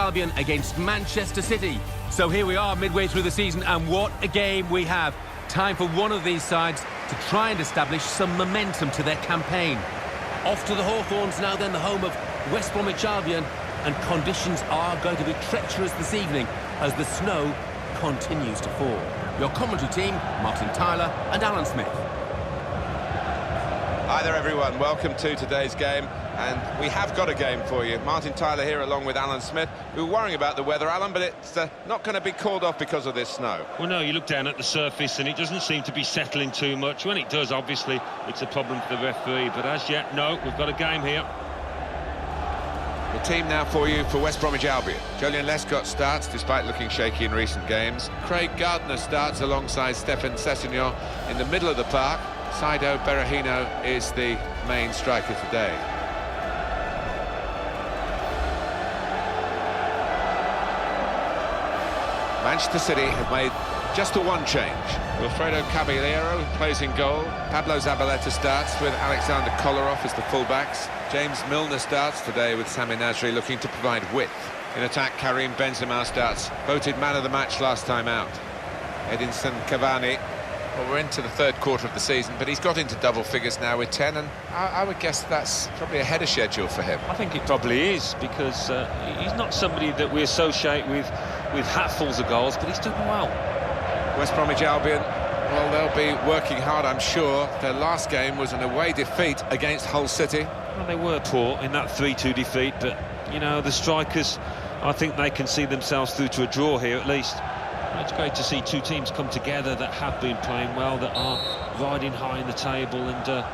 Albion against Manchester City. So here we are midway through the season, and what a game we have. Time for one of these sides to try and establish some momentum to their campaign. Off to the Hawthorns now then, the home of West Bromwich Albion, and conditions are going to be treacherous this evening as the snow continues to fall. Your commentary team, Martin Tyler and Alan Smith. Hi there everyone, welcome to today's game, and we have got a game for you. Martin Tyler here along with Alan Smith. We were worrying about the weather, Alan, but it's not going to be called off because of this snow. Well, no, you look down at the surface and it doesn't seem to be settling too much. When it does, obviously, it's a problem for the referee, but as yet, no, we've got a game here. The team now for you for West Bromwich Albion. Jolyon Lescott starts, despite looking shaky in recent games. Craig Gardner starts alongside Stephen Sessegnon in the middle of the park. Saido Berahino is the main striker today. Manchester City have made just the one change. Wilfredo Caballero plays in goal. Pablo Zabaleta starts with Alexander Kolarov as the fullbacks. James Milner starts today with Sami Nasri looking to provide width. In attack, Karim Benzema starts, voted man of the match last time out. Edinson Cavani. Well, we're into the third quarter of the season, but he's got into double figures now with 10, and I would guess that's probably ahead of schedule for him. I think it probably is, because he's not somebody that we associate with hatfuls of goals, but he's done well. West Bromwich Albion, well, they'll be working hard, I'm sure. Their last game was an away defeat against Hull City. Well, they were poor in that 3-2 defeat, but, you know, the strikers, I think they can see themselves through to a draw here at least. It's great to see two teams come together that have been playing well, that are riding high in the table, and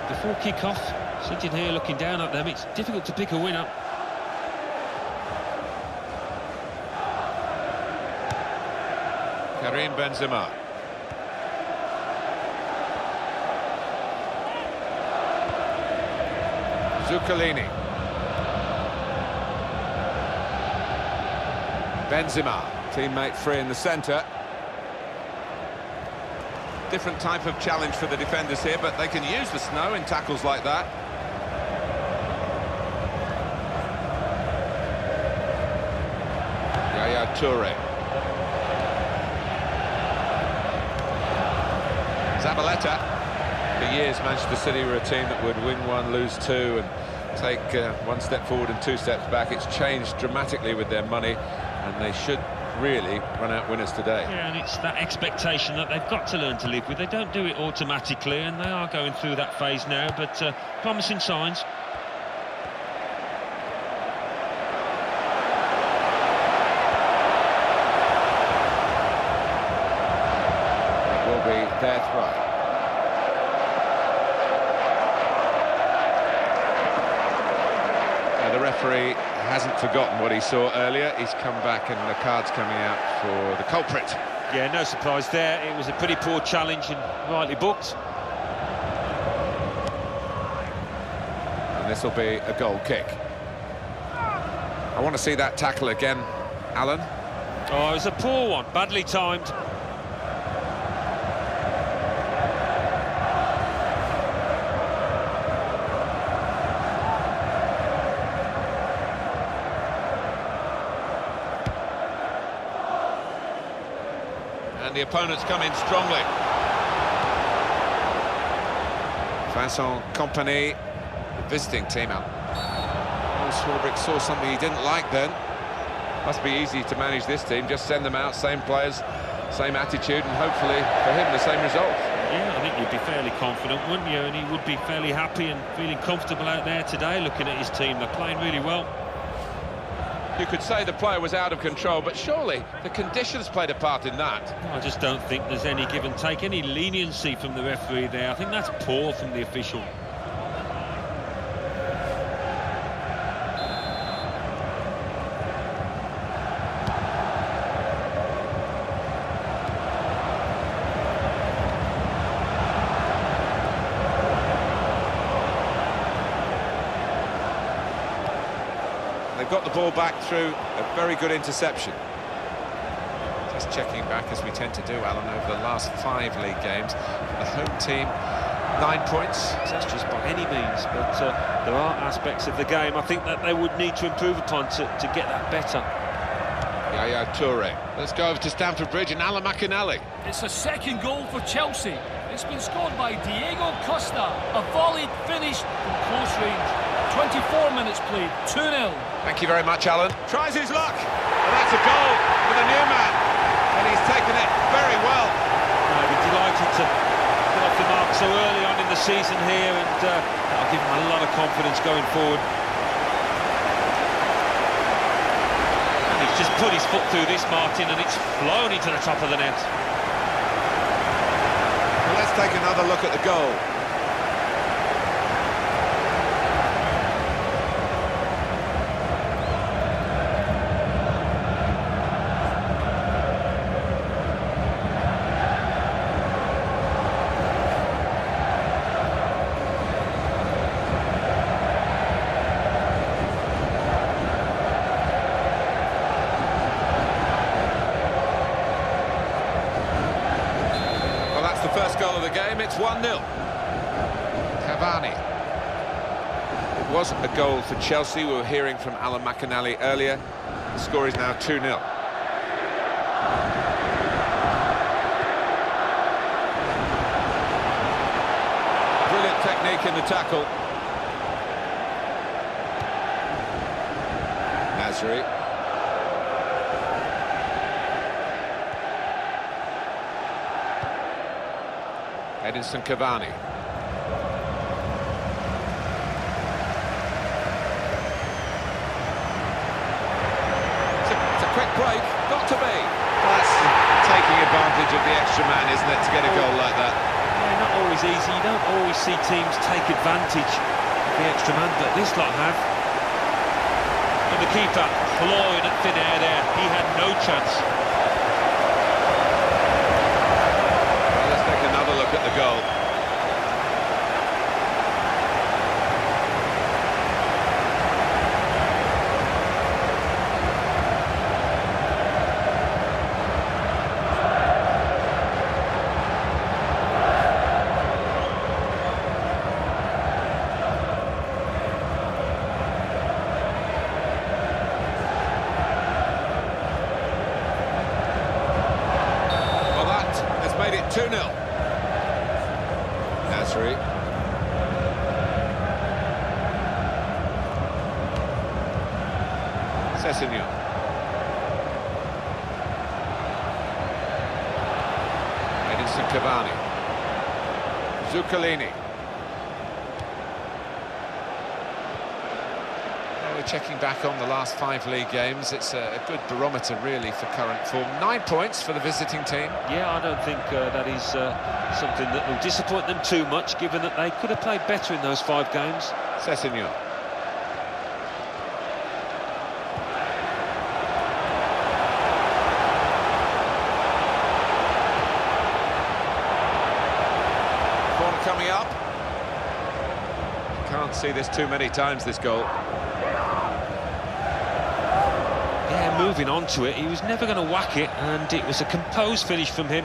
before kick-off, sitting here looking down at them, it's difficult to pick a winner. Karim Benzema. Zuccolini. Benzema. Teammate free in the centre. Different type of challenge for the defenders here, but they can use the snow in tackles like that. Yaya Toure. Zabaleta. For years, Manchester City were a team that would win one, lose two, and take one step forward and two steps back. It's changed dramatically with their money, and they should really run out winners today. Yeah, and it's that expectation that they've got to learn to live with. They don't do it automatically, and they are going through that phase now, but promising signs. It will be their throw. The referee hasn't forgotten what he saw earlier. He's come back and the card's coming out for the culprit. Yeah, no surprise there. It was a pretty poor challenge and rightly booked. And this will be a goal kick. I want to see that tackle again, Alan. Oh, it was a poor one, badly timed. And the opponents come in strongly. Vincent Kompany, the visiting team out. Oh, Swarbrick saw something he didn't like then. Must be easy to manage this team. Just send them out, same players, same attitude, and hopefully for him the same result. Yeah, I think you'd be fairly confident, wouldn't you? And he would be fairly happy and feeling comfortable out there today, looking at his team. They're playing really well. You could say the player was out of control, but surely the conditions played a part in that. I just don't think there's any give and take, any leniency from the referee there. I think that's poor from the official. They've got the ball back through a very good interception. Just checking back, as we tend to do, Alan, over the last 5 league games. The home team 9 points. Disastrous by any means, but there are aspects of the game I think that they would need to improve upon to get that better. Yaya Toure. Let's go over to Stamford Bridge and Alan McInally. It's a second goal for Chelsea. It's been scored by Diego Costa. A volley finished from close range. 24 minutes played, 2-0. Thank you very much, Alan. Tries his luck. And that's a goal for the new man. And he's taken it very well. I'd be delighted to get off the mark so early on in the season here, and that'll give him a lot of confidence going forward. And he's just put his foot through this, Martin, and it's flown into the top of the net. Well, let's take another look at the goal. The first goal of the game, it's 1-0. Cavani. It was a goal for Chelsea. We were hearing from Alan McInally earlier. The score is now 2-0. Brilliant technique in the tackle. Nasri. Edinson Cavani. It's a quick break, got to be. That's taking advantage of the extra man, isn't it, to get a goal like that? Yeah, not always easy. You don't always see teams take advantage of the extra man, but this lot have. And the keeper clawing at thin air there. He had no chance. Look at the goal. Well, that has made it 2-0. Nasri. Sessegnon. Edinson Cavani. Zuccalini. We're checking back on the last 5 league games. It's a good barometer, really, for current form. 9 points for the visiting team. Yeah, I don't think that is something that will disappoint them too much, given that they could have played better in those 5 games. Sessegnon. Corner coming up. Can't see this too many times, this goal. Yeah, moving on to it, he was never going to whack it, and it was a composed finish from him.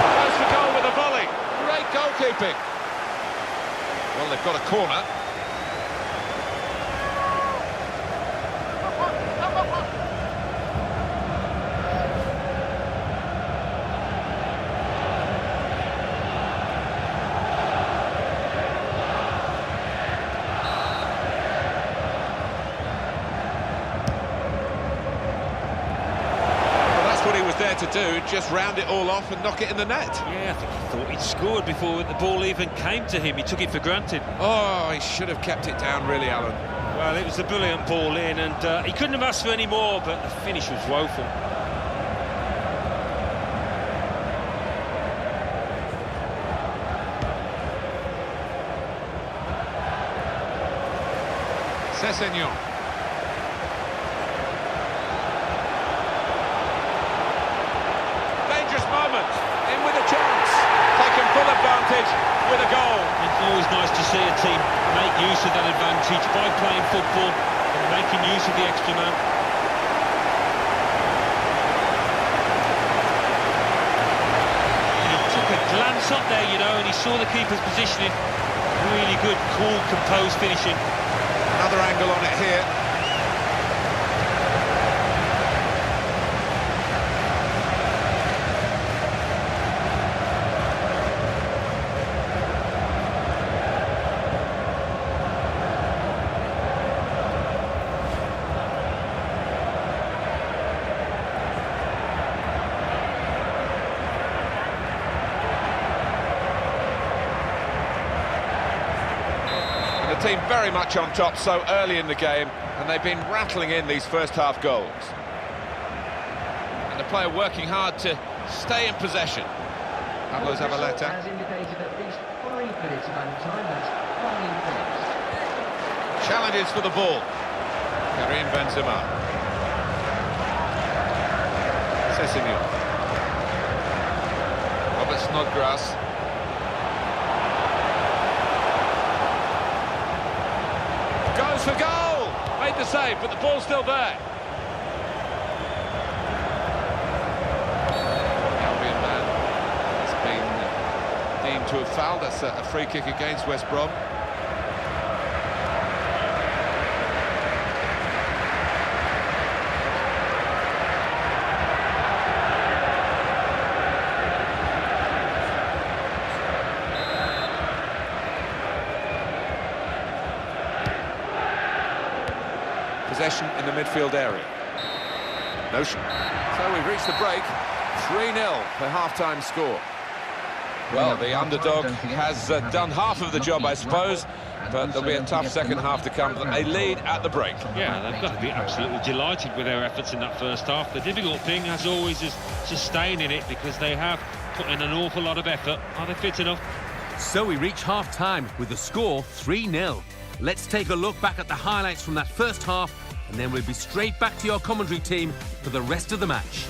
Goes for goal with a volley. Great goalkeeping. Well, they've got a corner. What he was there to do, just round it all off and knock it in the net. Yeah, I think he thought he'd scored before the ball even came to him. He took it for granted. Oh, he should have kept it down, really, Alan. Well, it was a brilliant ball in, and he couldn't have asked for any more, but the finish was woeful. Sessegnon. Dangerous moment, in with a chance, taken full advantage. use of that advantage by playing football and making use of the extra man. He took a glance up there, you know, and he saw the keeper's positioning. Really good, cool, composed finishing. Another angle on it here. The team very much on top so early in the game, and they've been rattling in these first half goals. And the player working hard to stay in possession. Pablo Zabaleta. Has indicated at least 5 minutes of added time. That's 5 minutes. Challenges for the ball. Karim Benzema. Sessignon. Robert Snodgrass. Goes for goal! Made the save, but the ball's still there. The Albion man has been deemed to have fouled. That's a free kick against West Brom. Possession in the midfield area. Notion. So we've reached the break. 3-0 the half-time score. Well, the underdog has done half of the job, I suppose, but there'll be a tough second half to come. They lead at the break. Yeah, they've got to be absolutely delighted with their efforts in that first half. The difficult thing, as always, is sustaining it, because they have put in an awful lot of effort. Are they fit enough? So we reach half-time with the score 3-0. Let's take a look back at the highlights from that first half, and then we'll be straight back to your commentary team for the rest of the match.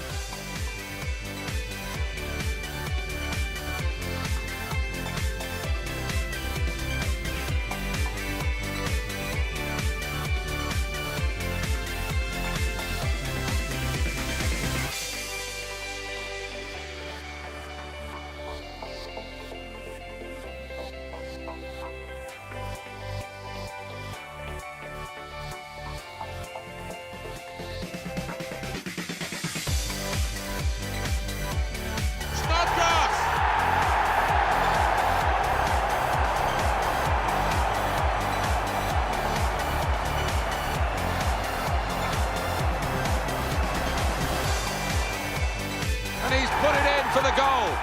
And he's put it in for the goal.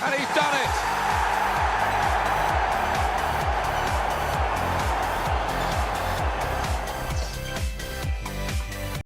And he's done it.